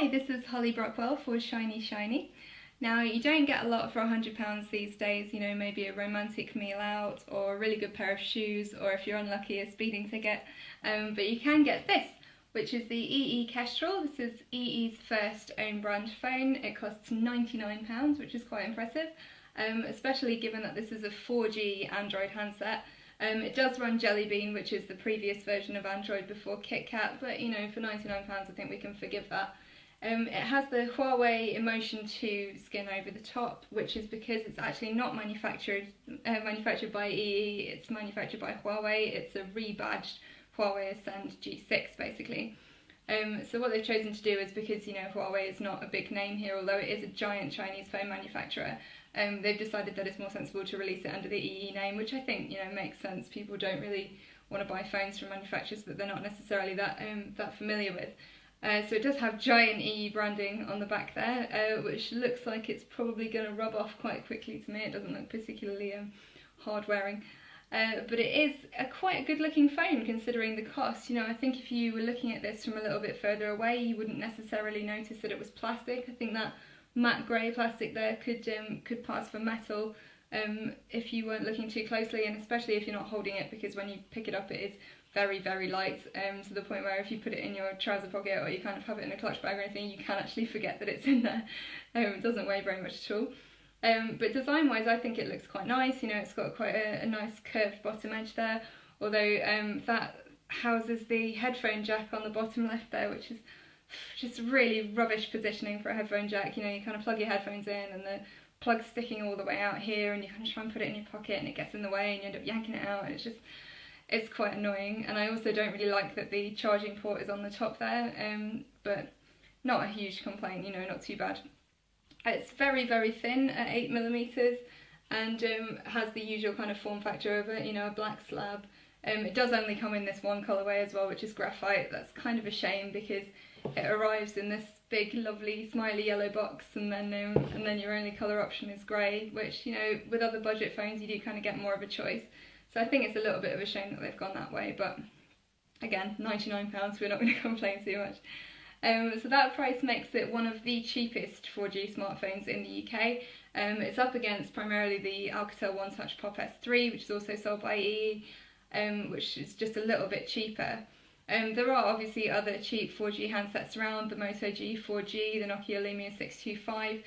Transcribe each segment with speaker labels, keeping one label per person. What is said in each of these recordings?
Speaker 1: Hi, this is Holly Brockwell for ShinyShiny. Now, you don't get a lot for £100 these days, you know, maybe a romantic meal out or a really good pair of shoes, or if you're unlucky, a speeding ticket. But you can get this, which is the EE Kestrel. This is EE's first own brand phone. It costs £99, which is quite impressive, especially given that this is a 4G Android handset. It does run Jelly Bean, which is the previous version of Android before KitKat, but you know, for £99 I think we can forgive that. It has the Huawei Emotion 2 skin over the top, which is because it's actually not manufactured by EE, it's manufactured by Huawei. It's a rebadged Huawei Ascend G6 basically. So what they've chosen to do is, because you know Huawei is not a big name here, although it is a giant Chinese phone manufacturer, they've decided that it's more sensible to release it under the EE name, which I think, you know, makes sense. People don't really want to buy phones from manufacturers that they're not necessarily that familiar with. So it does have giant EE branding on the back there, which looks like it's probably going to rub off quite quickly to me. It doesn't look particularly hard wearing. But it is quite a good looking phone considering the cost. You know, I think if you were looking at this from a little bit further away, you wouldn't necessarily notice that it was plastic. I think that matte grey plastic there could pass for metal if you weren't looking too closely, and especially if you're not holding it, because when you pick it up it is very, very light, to the point where if you put it in your trouser pocket or you kind of have it in a clutch bag or anything, you can actually forget that it's in there. It doesn't weigh very much at all. But design-wise, I think it looks quite nice. You know, it's got quite a nice curved bottom edge there, although that houses the headphone jack on the bottom left there, which is just really rubbish positioning for a headphone jack. You know, you kind of plug your headphones in and the plug's sticking all the way out here, and you kind of try and put it in your pocket and it gets in the way and you end up yanking it out, and it's quite annoying. And I also don't really like that the charging port is on the top there, but not a huge complaint, you know, not too bad. It's very, very thin at 8mm and has the usual kind of form factor of it, you know, a black slab. It does only come in this one colourway as well, which is graphite. That's kind of a shame because it arrives in this big, lovely, smiley yellow box, and then your only colour option is grey, which, you know, with other budget phones you do kind of get more of a choice. So I think it's a little bit of a shame that they've gone that way, but again, £99, we're not going to complain too much. So that price makes it one of the cheapest 4G smartphones in the UK. It's up against primarily the Alcatel One Touch Pop S3, which is also sold by EE, which is just a little bit cheaper. There are obviously other cheap 4G handsets around, the Moto G4G, the Nokia Lumia 625,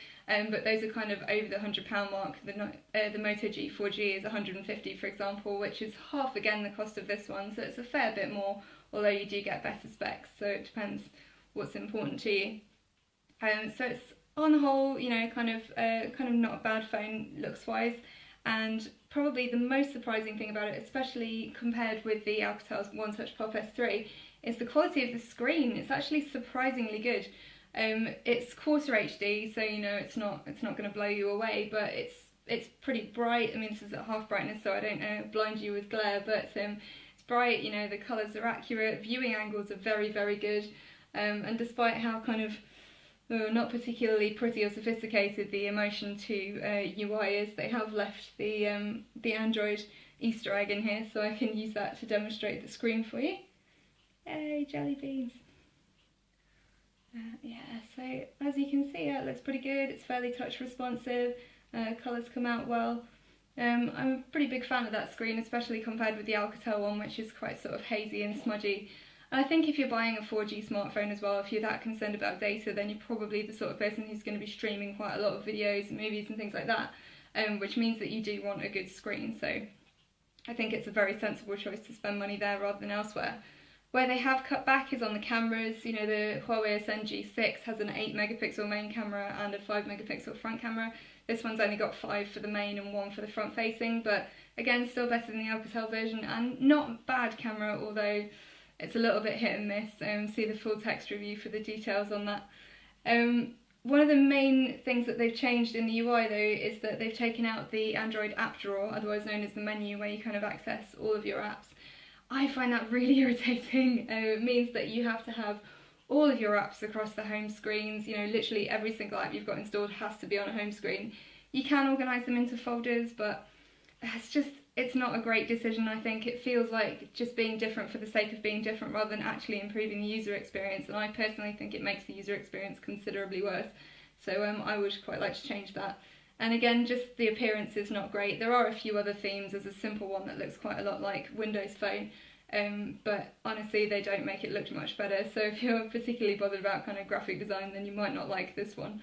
Speaker 1: but those are kind of over the £100 mark. The Moto G4G is 150, for example, which is half again the cost of this one, so it's a fair bit more, although you do get better specs, so it depends what's important to you. So it's on the whole, you know, kind of not a bad phone looks-wise. And probably the most surprising thing about it, especially compared with the Alcatel's One Touch Pop S3, is the quality of the screen. It's actually surprisingly good. It's quarter HD, so you know it's not going to blow you away, but it's pretty bright. I mean, this is at half brightness, so I don't blind you with glare, but it's bright. You know, the colours are accurate. Viewing angles are very, very good, and despite how kind of not particularly pretty or sophisticated the Emotion 2 UI is, they have left the Android Easter egg in here, so I can use that to demonstrate the screen for you. Yay, jelly beans! Yeah, so as you can see, it looks pretty good. It's fairly touch responsive, colours come out well. I'm a pretty big fan of that screen, especially compared with the Alcatel one, which is quite sort of hazy and smudgy. I think if you're buying a 4G smartphone as well, if you're that concerned about data, then you're probably the sort of person who's going to be streaming quite a lot of videos, movies and things like that, which means that you do want a good screen. So I think it's a very sensible choice to spend money there rather than elsewhere. Where they have cut back is on the cameras. You know, the Huawei Ascend G6 has an 8MP main camera and a 5MP front camera. This one's only got 5 for the main and 1 for the front facing, but again, still better than the Alcatel version, and not bad camera, although it's a little bit hit and miss. See the full text review for the details on that. One of the main things that they've changed in the UI though is that they've taken out the Android app drawer, otherwise known as the menu, where you kind of access all of your apps. I find that really irritating. It means that you have to have all of your apps across the home screens. You know, literally every single app you've got installed has to be on a home screen. You can organise them into folders, but it's just, it's not a great decision. I think it feels like just being different for the sake of being different rather than actually improving the user experience, and I personally think it makes the user experience considerably worse. So I would quite like to change that. And again, just the appearance is not great. There are a few other themes. There's a simple one that looks quite a lot like Windows Phone, but honestly they don't make it look much better. So if you're particularly bothered about kind of graphic design, then you might not like this one.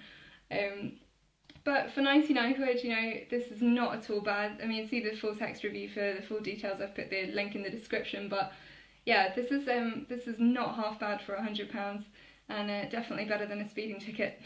Speaker 1: But for 99 quid, you know, this is not at all bad. I mean, see the full text review for the full details. I've put the link in the description. But yeah, this is not half bad for £100, and definitely better than a speeding ticket.